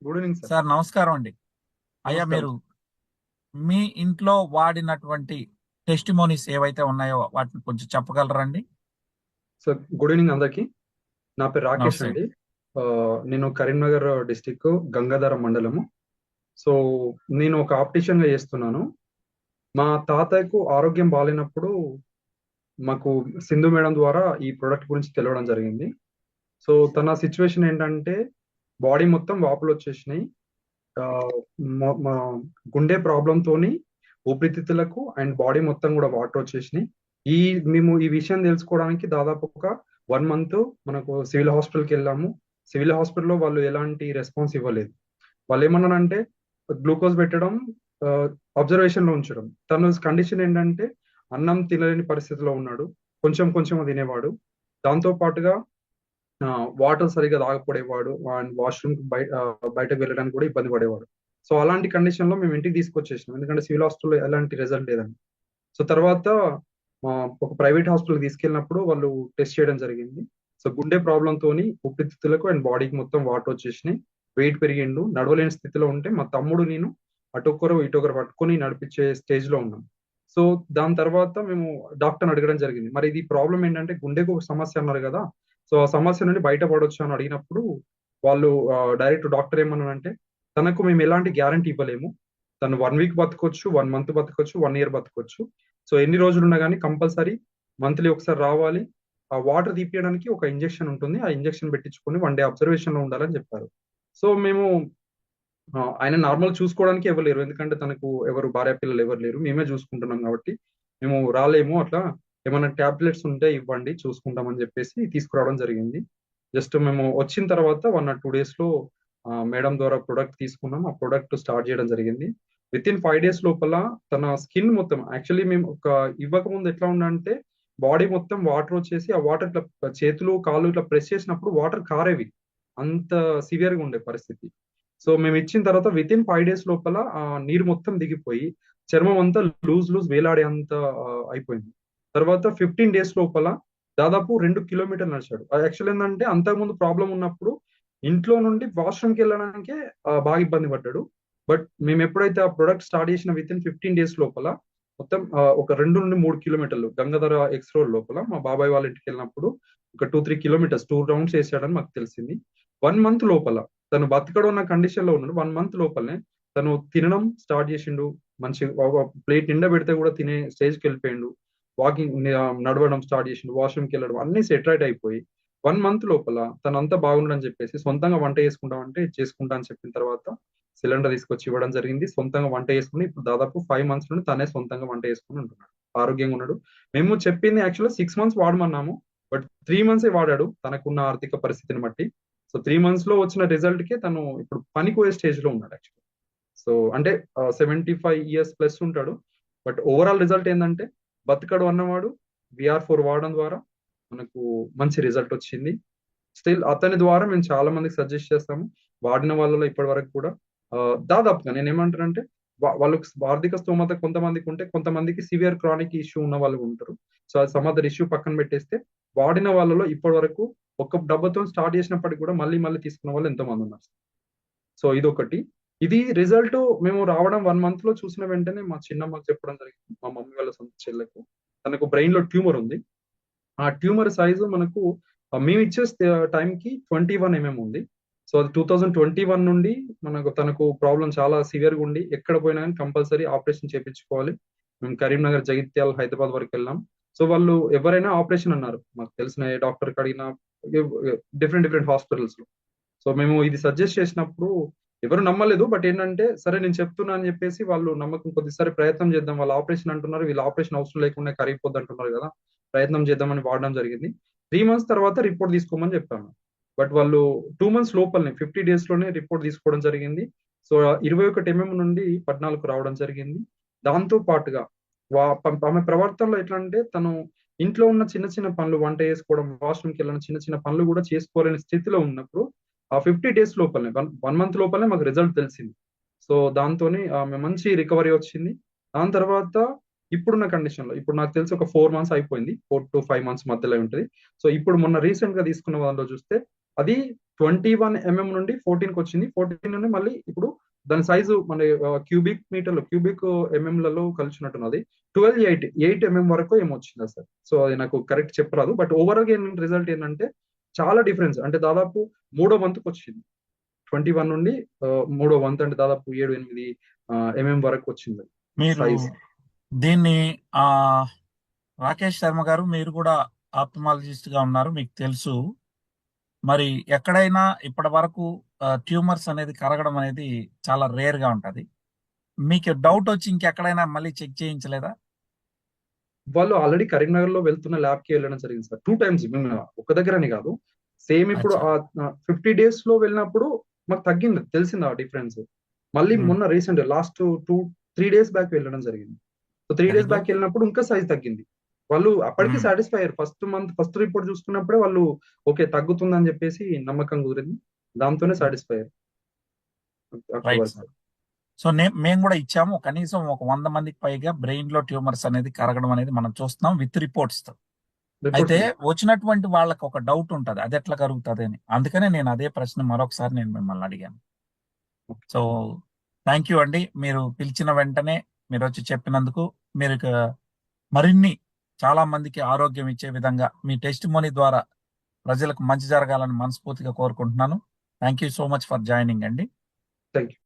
Good evening sir. Sir నమస్కారం అండి. అయ్యా నమస్కారం మీరు మీ ఇంట్లో వాడినటువంటి టెస్టిమోనీస్ ఏవైతే ఉన్నాయో వాటిని కొంచెం చెప్పగలరండి? సార్. గుడ్ ఈవినింగ్ అందరికి. నా పేరు రాకేష్ నమస్తే. అండి. నేను కరీంనగర్ డిస్టిక్ గంగాధర మండలము. సో నేను ఒక ఆప్టిషియన్ గా చేస్తున్నాను. మా తాతయ్యకు ఆరోగ్యం బాగాలేనప్పుడు మాకు సింధు మేడం ద్వారా ఈ ప్రొడక్ట్ గురించి తెలవడం జరిగింది. సో తన సిచ్యువేషన్ ఏంటంటే బాడీ మొత్తం వాపులు వచ్చేసినాయి. ఆ, మా గుండె ప్రాబ్లం తోని ఊపిరితిత్తులకు అండ్ బాడీ మొత్తం కూడా వాటర్ వచ్చేసినాయి. ఈ మేము ఈ విషయం తెలుసుకోవడానికి దాదాపు ఒక 1 మంత్ మనకు సివిల్ హాస్పిటల్కి వెళ్ళాము. సివిల్ హాస్పిటల్లో వాళ్ళు ఎలాంటి రెస్పాన్స్ ఇవ్వలేదు. వాళ్ళు ఏమన్నారంటే గ్లూకోజ్ పెట్టడం, అబ్జర్వేషన్ లో ఉంచడం. తన కండిషన్ ఏంటంటే అన్నం తినలేని పరిస్థితిలో ఉన్నాడు. కొంచెం కొంచెం తినేవాడు. దాంతో పాటుగా వాటర్ సరిగా తాగకపోడేవాడు అండ్ వాష్రూమ్ బయటకు వెళ్ళడానికి కూడా ఇబ్బంది పడేవాడు. సో అలాంటి కండిషన్ లో మేము ఇంటికి తీసుకొచ్చేసినాం, ఎందుకంటే సివిల్ హాస్పిటల్లో ఎలాంటి రిజల్ట్ లేదని. సో తర్వాత ఆ, ఒక ప్రైవేట్ హాస్పిటల్ తీసుకెళ్ళినప్పుడు వాళ్ళు టెస్ట్ చేయడం జరిగింది. సో గుండె ప్రాబ్లం తోని ఊపిరితిత్తులకు అండ్ బాడీకి మొత్తం వాటర్ వచ్చేసినాయి. వెయిట్ పెరిగిండు, నడవలేని స్థితిలో ఉంటే మా తమ్ముడు నేను అటొక్కరు ఇటొకరు పట్టుకొని నడిపించే స్టేజ్ లో ఉన్నాం. సో దాని తర్వాత మేము డాక్టర్ని అడగడం జరిగింది, మరి ఇది ప్రాబ్లం ఏంటంటే గుండెకు ఒక సమస్య అన్నారు కదా, సో ఆ సమస్య నుండి బయటపడొచ్చు అని అడిగినప్పుడు వాళ్ళు డైరెక్ట్ డాక్టర్ ఏమన్నారంటే తనకు మేము ఎలాంటి గ్యారంటీ ఇవ్వలేము. తను 1 వీక్ బతకొచ్చు, 1 మంత్ బతకొచ్చు, 1 ఇయర్ బతకొచ్చు. సో ఎన్ని రోజులు ఉన్నా కానీ కంపల్సరీ మంత్లీ ఒకసారి రావాలి. ఆ వాటర్ తీపియడానికి ఒక ఇంజెక్షన్ ఉంటుంది, ఆ ఇంజెక్షన్ పెట్టించుకొని 1 డే అబ్జర్వేషన్ లో ఉండాలని చెప్పారు. సో మేము ఆయన నార్మల్ చూసుకోవడానికి ఎవరు లేరు, ఎందుకంటే తనకు ఎవరు భార్య పిల్లలు ఎవరు లేరు, మేమే చూసుకుంటున్నాం కాబట్టి మేము రాలేము. అట్లా ఏమైనా టాబ్లెట్స్ ఉంటే ఇవ్వండి చూసుకుంటామని చెప్పేసి తీసుకురావడం జరిగింది. జస్ట్ మేము వచ్చిన తర్వాత 1 or 2 days లో మేడం ద్వారా ప్రొడక్ట్ తీసుకున్నాం. ఆ ప్రొడక్ట్ స్టార్ట్ చేయడం జరిగింది. విత్ ఇన్ 5 days లోపల తన స్కిన్ మొత్తం యాక్చువల్లీ మేము ఒక ఇవ్వక ముందు ఎట్లా ఉండంటే బాడీ మొత్తం వాటర్ వచ్చేసి ఆ వాటర్ ఇట్లా చేతులు కాళ్ళు ఇట్లా ప్రెస్ చేసినప్పుడు వాటర్ కారేవి. అంత సివియర్ గా ఉండే పరిస్థితి. సో మేము ఇచ్చిన తర్వాత విత్ ఇన్ 5 days లోపల ఆ నీరు మొత్తం దిగిపోయి చర్మం అంతా లూజ్ లూజ్ వేలాడే అంత అయిపోయింది. తర్వాత 15 days లోపల దాదాపు 2 కిలోమీటర్లు నడిచాడు. యాక్చువల్ ఏంటంటే అంతకుముందు ప్రాబ్లం ఉన్నప్పుడు ఇంట్లో నుండి వాష్రూమ్కి వెళ్ళడానికే బాగా ఇబ్బంది పడ్డాడు. బట్ మేము ఎప్పుడైతే ఆ ప్రొడక్ట్ స్టార్ట్ చేసిన విత్ ఇన్ 15 days లోపల మొత్తం ఒక 2 నుండి 3 కిలోమీటర్లు గంగాధర ఎక్స్ రోడ్ లోపల మా బాబాయ్ వాళ్ళ ఇంటికి వెళ్ళినప్పుడు ఒక 2-3 కిలోమీటర్స్ 2 రౌండ్స్ వేసాడని మాకు తెలిసింది. 1 మంత్ లోపల తను బతకడం ఉన్న కండిషన్ లో ఉన్నాడు. 1 మంత్ లోపలనే తను తినడం స్టార్ట్ చేసిండు. మంచి ఒక ప్లేట్ నిండా పెడితే కూడా తినే స్టేజ్కి వెళ్ళిపోయిండు. వాకింగ్, నడవడం స్టార్ట్ చేసిండు, వాష్రూమ్కి వెళ్ళడం అన్ని సెట్ రైట్ అయిపోయి 1 మంత్ లోపల తనంతా బాగుండని చెప్పేసి సొంతంగా వంట చేసుకుంటామంటే చేసుకుంటా అని చెప్పిన తర్వాత సిలిండర్ తీసుకొచ్చి ఇవ్వడం జరిగింది. సొంతంగా వంట చేసుకుని ఇప్పుడు దాదాపు 5 months నుండి తనే సొంతంగా వంట చేసుకుని ఉంటున్నాడు. ఆరోగ్యంగా ఉన్నాడు. మేము చెప్పింది యాక్చువల్గా 6 months వాడమన్నాము. బట్ 3 months వాడాడు తనకున్న ఆర్థిక పరిస్థితిని బట్టి. సో 3 months లో వచ్చిన రిజల్ట్ కి తను ఇప్పుడు పనికి పోయే స్టేజ్ లో ఉన్నాడు యాక్చువల్లీ. సో అంటే 75 years ప్లస్ ఉంటాడు. బట్ ఓవరాల్ రిజల్ట్ ఏంటంటే బతకడు అన్నవాడు VR4 వాడడం ద్వారా మనకు మంచి రిజల్ట్ వచ్చింది. స్టిల్ అతని ద్వారా మేము చాలా మందికి సజెస్ట్ చేస్తాము. వాడిన వాళ్ళలో ఇప్పటి వరకు కూడా దాదాపుగా నేను ఏమంటానంటే వాళ్ళకి ఆర్థిక స్తోమత కొంతమందికి ఉంటే కొంతమందికి సివియర్ క్రానిక్ ఇష్యూ ఉన్న వాళ్ళు ఉంటారు. సో అది సమ్ అదర్ ఇష్యూ పక్కన పెట్టేస్తే వాడిన వాళ్ళలో ఇప్పటి వరకు ఒక డబ్బతో స్టార్ట్ చేసినప్పటికి కూడా మళ్ళీ మళ్ళీ తీసుకున్న వాళ్ళు ఎంతో మంది ఉన్నారు. సో ఇదొకటి. ఇది రిజల్ట్ మేము రావడం 1 month లో చూసిన వెంటనే మా చిన్నమ్మకి చెప్పడం జరిగింది, మా మమ్మీ వాళ్ళ సొంత చెల్లెకు. తనకు బ్రెయిన్ లో ట్యూమర్ ఉంది. ఆ ట్యూమర్ సైజు మనకు మేము ఇచ్చే టైంకి 21 mm ఉంది. సో అది 2021 నుండి మనకు తనకు ప్రాబ్లం చాలా సివియర్ గా ఉండి ఎక్కడ పోయినా కానీ కంపల్సరీ ఆపరేషన్ చేయించుకోవాలి. మేము కరీంనగర్, జగిత్యాల, హైదరాబాద్ వరకు వెళ్ళాం. సో వాళ్ళు ఎవరైనా ఆపరేషన్ అన్నారు. మాకు తెలిసిన ఏ డాక్టర్ అడిగినా డిఫరెంట్ డిఫరెంట్ హాస్పిటల్స్ లో. సో మేము ఇది సజెస్ట్ చేసినప్పుడు ఎవరు నమ్మలేదు. బట్ ఏంటంటే సరే నేను చెప్తున్నా అని చెప్పేసి వాళ్ళు నమ్మకం కొద్దిసారి ప్రయత్నం చేద్దాం, వాళ్ళు ఆపరేషన్ అంటున్నారు, వీళ్ళు ఆపరేషన్ అవసరం లేకుండా కరిగిపోద్ది అంటున్నారు కదా, ప్రయత్నం చేద్దామని వాడడం జరిగింది. 3 months తర్వాత రిపోర్ట్ తీసుకోమని చెప్పాను. బట్ వాళ్ళు 2 months లోపలనే 50 days లోనే రిపోర్ట్ తీసుకోవడం జరిగింది. సో 21 mm నుండి 14 రావడం జరిగింది. దాంతో పాటుగా ఆమె ప్రవర్తనలో ఎట్లా అంటే తను ఇంట్లో ఉన్న చిన్న చిన్న పనులు, వంట చేసుకోవడం, వాష్రూమ్కి వెళ్ళిన చిన్న చిన్న పనులు కూడా చేసుకోలేని స్థితిలో ఉన్నప్పుడు ఆ 50 days లోపలనే 1 month లోపలనే మాకు రిజల్ట్ తెలిసింది. సో దాంతోనే ఆమె మంచి రికవరీ వచ్చింది. దాని తర్వాత ఇప్పుడున్న కండిషన్ లో ఇప్పుడు నాకు తెలిసి ఒక 4 months అయిపోయింది, 4 to 5 months మధ్యలో ఉంటుంది. సో ఇప్పుడు మొన్న రీసెంట్ గా తీసుకున్న వాళ్ళలో చూస్తే అది 21 mm నుండి 14కి వచ్చింది. 14 నుండి మళ్ళీ ఇప్పుడు దాని సైజు మన క్యూబిక్ మీటర్లు, క్యూబిక్ ఎంఎంలలో కలిసినట్టున్నది. 8 mm వరకు ఏమొచ్చింది సార్. సో అది నాకు కరెక్ట్ చెప్పరాదు. బట్ ఓవరాల్ గా రిజల్ట్ ఏంటంటే చాలా డిఫరెన్స్. అంటే దాదాపు 3వ వంతుకు వచ్చింది. 21 నుండి 3వ వంతు, అంటే దాదాపు 7-8 mm వరకు వచ్చింది మీరు సైజ్. దీన్ని ఆ రాకేష్ శర్మ గారు, మీరు కూడా ఆప్థమాలజిస్ట్ గా ఉన్నారు, మీకు తెలుసు. మరి ఎక్కడైనా ఇప్పటి వరకు ట్యూమర్స్ అనేది కరగడం అనేది చాలా రేర్ గా ఉంటది. మీకు డౌట్ వచ్చి ఇంకెక్కడైనా మళ్ళీ చెక్ చేయించలేదా? వాళ్ళు ఆల్రెడీ కరీంనగర్ లో వెళ్తున్న ల్యాబ్ కి వెళ్ళడం జరిగింది సార్ 2 times. మేము ఒక దగ్గరని కాదు, సేమ్ ఇప్పుడు అచ్చా. ఆ 50 days లో వెళ్ళినప్పుడు మాకు తగ్గింది, తెలిసింది ఆ డిఫరెన్స్. మళ్ళీ మ్మ్. మొన్న రీసెంట్ లాస్ట్ 3 days బ్యాక్ వెళ్ళడం జరిగింది. So 3 very days back good. వెళ్ళినప్పుడు ఇంకా సైజ్ తగ్గింది. వాళ్ళు అప్పటికి సాటిస్ఫై అయ్యారు. ఫస్ట్ రిపోర్ట్ చూసుకున్నప్పుడే వాళ్ళు ఓకే తగ్గుతుందని చెప్పేసి నమ్మకం కుదిరింది. దాంతోనే సాటిస్ఫై అయ్యారు రైట్ అక్టోబర్. సార్. సో మేము కూడా ఇచ్చాము. కనీసం ఒక 100 మందికి పైగా బ్రెయిన్ లో ట్యూమర్స్ అనేది కరగడం అనేది మనం చూస్తున్నాం విత్ రిపోర్ట్స్ తో. అయితే వచ్చినటువంటి వాళ్ళకి ఒక డౌట్ ఉంటది, అది ఎట్లా కరుగుతుంది అని. అందుకనే నేను అదే ప్రశ్న మరొకసారి నేను మిమ్మల్ని అడిగాను. సో థ్యాంక్ యూ అండి, మీరు పిలిచిన వెంటనే మీరు వచ్చి చెప్పినందుకు. మీరు ఇక మరిన్ని చాలా మందికి ఆరోగ్యం ఇచ్చే విధంగా మీ టెస్ట్ మనీ ద్వారా ప్రజలకు మంచి జరగాలని మనస్ఫూర్తిగా కోరుకుంటున్నాను. Thank you so much for joining అండి. Thank you.